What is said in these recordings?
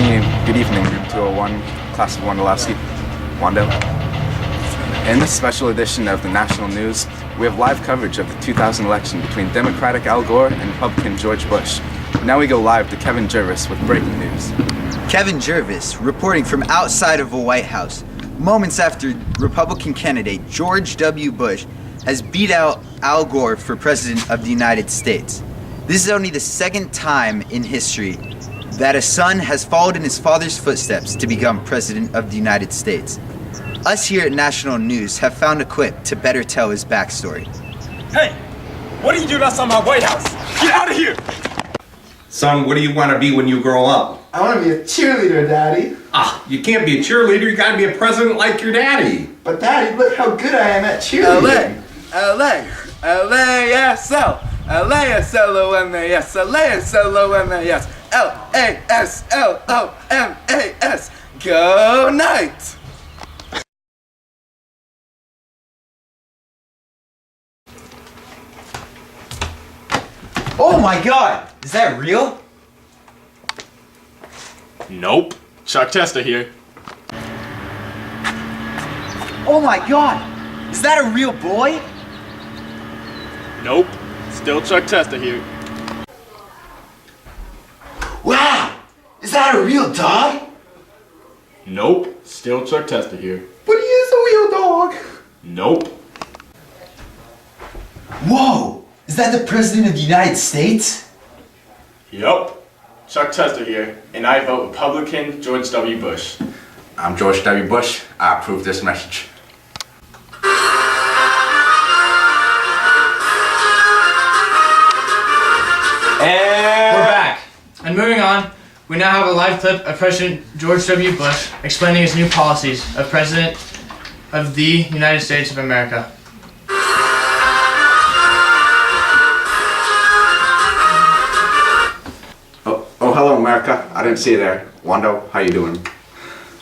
Good evening, Group 201, Class of Wondolowski, Wando. In this special edition of the National News, we have live coverage of the 2000 election between Democratic Al Gore and Republican George Bush. Now we go live to Kevin Jervis with breaking news. Kevin Jervis, reporting from outside of the White House, moments after Republican candidate George W. Bush has beat out Al Gore for President of the United States. This is only the second time in history that a son has followed in his father's footsteps to become President of the United States. Us here at National News have found a clip to better tell his backstory. Hey, what are you doing outside my White House? Get out of here! Son, what do you want to be when you grow up? I want to be a cheerleader, Daddy. You can't be a cheerleader, you gotta be a president like your daddy. But Daddy, look how good I am at cheerleading. LASL, LASLOMAS, LASLOMAS, LASLOMAS, go Knights! Oh my God! Is that real? Nope. Chuck Testa here. Oh my God! Is that a real boy? Nope. Still Chuck Testa here. Wow! Is that a real dog? Nope. Still Chuck Testa here. But he is a real dog. Nope. Whoa! Is that the President of the United States? Yup. Chuck Testa here, and I vote Republican George W. Bush. I'm George W. Bush. I approve this message. And we're back. And moving on, we now have a live clip of President George W. Bush explaining his new policies as President of the United States of America. Oh, hello, America. I didn't see you there. Wando, how you doing?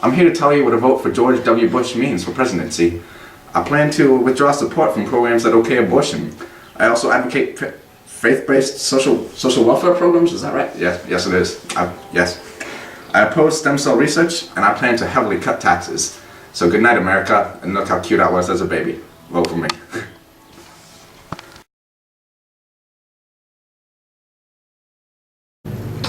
I'm here to tell you what a vote for George W. Bush means for presidency. I plan to withdraw support from programs that okay abortion. I also advocate faith-based social welfare programs. Is that right? Yes, it is. Yes. I oppose stem cell research, and I plan to heavily cut taxes. So good night, America, and look how cute I was as a baby. Vote for me.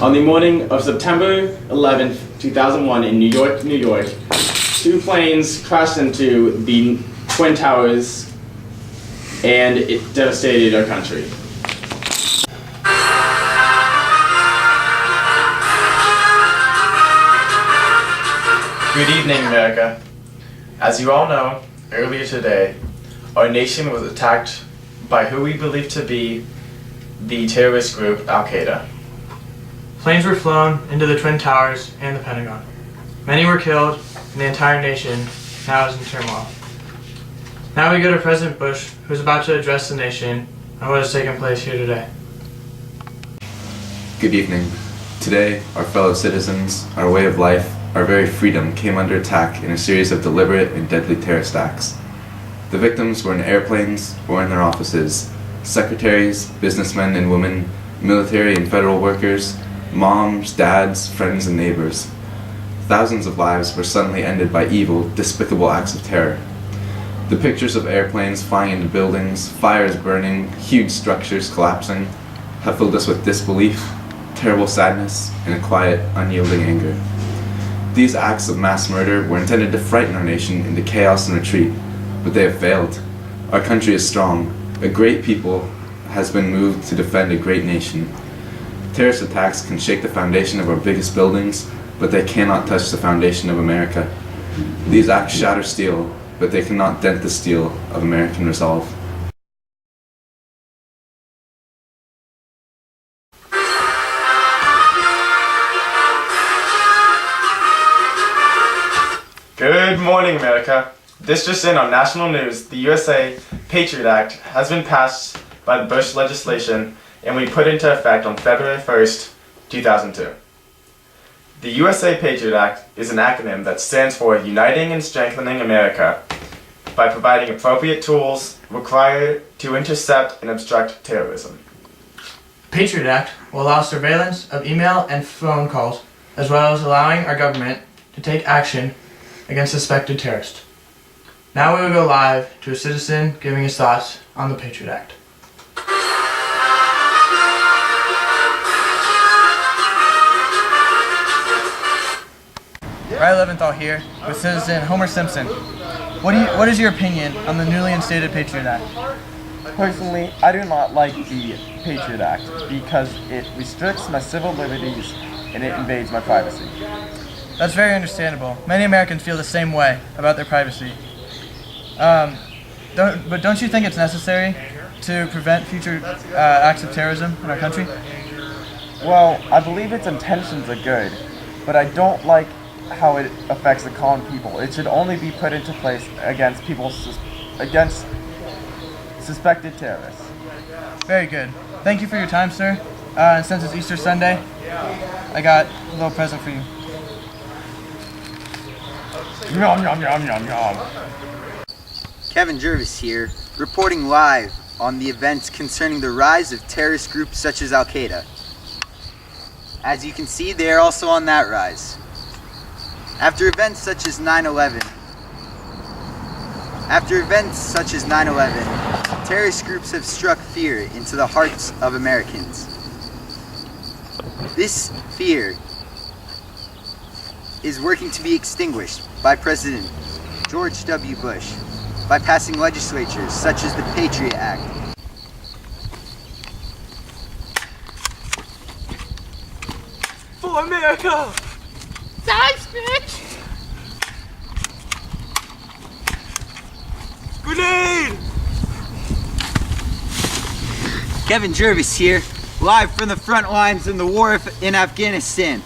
On the morning of September 11th, 2001 in New York, two planes crashed into the Twin Towers and it devastated our country. Good evening, America. As you all know, earlier today, our nation was attacked by who we believe to be the terrorist group Al-Qaeda. Planes were flown into the Twin Towers and the Pentagon. Many were killed, and the entire nation now is in turmoil. Now we go to President Bush, who is about to address the nation on what has taken place here today. Good evening. Today, our fellow citizens, our way of life, our very freedom came under attack in a series of deliberate and deadly terrorist acts. The victims were in airplanes or in their offices, secretaries, businessmen and women, military and federal workers, moms, dads, friends, and neighbors. Thousands of lives were suddenly ended by evil, despicable acts of terror. The pictures of airplanes flying into buildings, fires burning, huge structures collapsing, have filled us with disbelief, terrible sadness, and a quiet, unyielding anger. These acts of mass murder were intended to frighten our nation into chaos and retreat, but they have failed. Our country is strong. A great people has been moved to defend a great nation. Terrorist attacks can shake the foundation of our biggest buildings, but they cannot touch the foundation of America. These acts shatter steel, but they cannot dent the steel of American resolve. Good morning, America. This just in on national news, the USA Patriot Act has been passed by the Bush legislation and we put into effect on February 1st, 2002. The USA Patriot Act is an acronym that stands for Uniting and Strengthening America by providing appropriate tools required to intercept and obstruct terrorism. The Patriot Act will allow surveillance of email and phone calls as well as allowing our government to take action against suspected terrorists. Now we will go live to a citizen giving his thoughts on the Patriot Act. Riley Leventhal here with citizen Homer Simpson. What is your opinion on the newly instated Patriot Act? Personally, I do not like the Patriot Act because it restricts my civil liberties and it invades my privacy. That's very understandable. Many Americans feel the same way about their privacy. But don't you think it's necessary to prevent future acts of terrorism in our country? Well, I believe its intentions are good, but I don't like how it affects the common people. It should only be put into place against against suspected terrorists. Very good. Thank you for your time, sir. And since it's Easter Sunday, I got a little present for you. Yum, yum, yum, yum, yum. Kevin Jervis here, reporting live on the events concerning the rise of terrorist groups such as Al-Qaeda. As you can see, they are also on that rise. After events such as 9/11, terrorist groups have struck fear into the hearts of Americans. This fear is working to be extinguished by President George W. Bush by passing legislatures such as the Patriot Act. For America! Thanks, bitch! Grenade! Kevin Jervis here, live from the front lines in the war in Afghanistan.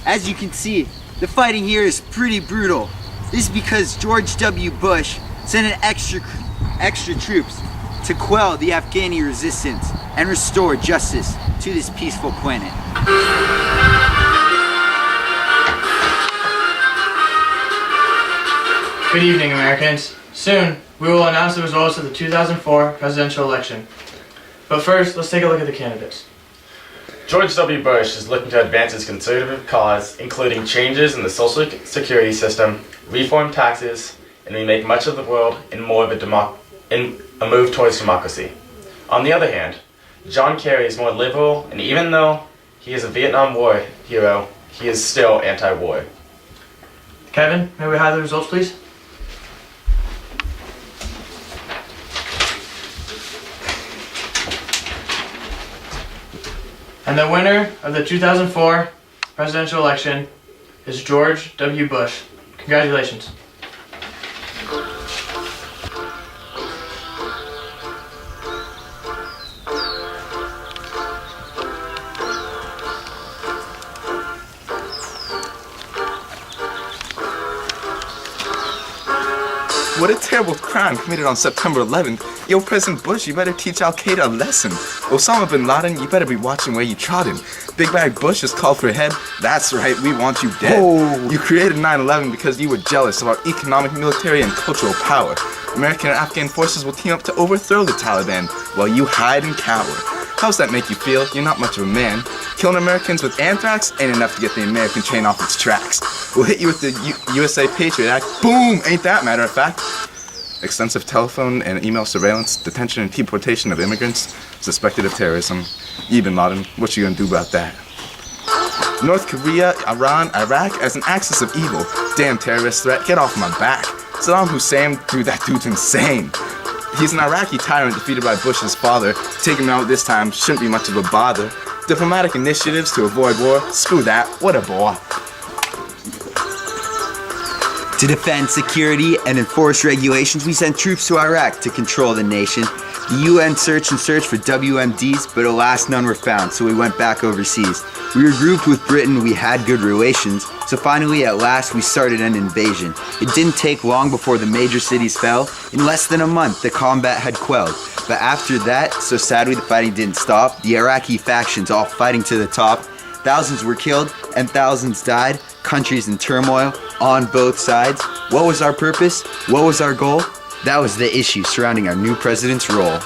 As you can see, the fighting here is pretty brutal. This is because George W. Bush sent in extra troops to quell the Afghani resistance and restore justice to this peaceful planet. Good evening, Americans. Soon, we will announce the results of the 2004 presidential election. But first, let's take a look at the candidates. George W. Bush is looking to advance his conservative cause, including changes in the social security system, reform taxes, and remake much of the world in more of a move towards democracy. On the other hand, John Kerry is more liberal, and even though he is a Vietnam War hero, he is still anti-war. Kevin, may we have the results, please? And the winner of the 2004 presidential election is George W. Bush. Congratulations. What a terrible crime committed on September 11th. Yo, President Bush, you better teach Al-Qaeda a lesson. Osama bin Laden, you better be watching where you trotting. Big Bag Bush has called for a head. That's right, we want you dead. Oh. You created 9/11 because you were jealous of our economic, military, and cultural power. American and Afghan forces will team up to overthrow the Taliban while you hide and cower. How's that make you feel? You're not much of a man. Killing Americans with anthrax ain't enough to get the American train off its tracks. We'll hit you with the USA Patriot Act. Boom! Ain't that matter of fact? Extensive telephone and email surveillance, detention and deportation of immigrants suspected of terrorism. Ibn Laden, what you gonna do about that? North Korea, Iran, Iraq as an axis of evil. Damn terrorist threat, get off my back. Saddam Hussein, dude, that dude's insane. He's an Iraqi tyrant defeated by Bush's father. Taking him out this time shouldn't be much of a bother. Diplomatic initiatives to avoid war, screw that, what a bore. To defend security and enforce regulations, we sent troops to Iraq to control the nation. The UN searched for WMDs, but alas, none were found, so we went back overseas. We were grouped with Britain, we had good relations, so finally at last we started an invasion. It didn't take long before the major cities fell. In less than a month, the combat had quelled. But after that, so sadly the fighting didn't stop, the Iraqi factions all fighting to the top. Thousands were killed and thousands died, countries in turmoil on both sides. What was our purpose? What was our goal? That was the issue surrounding our new president's role.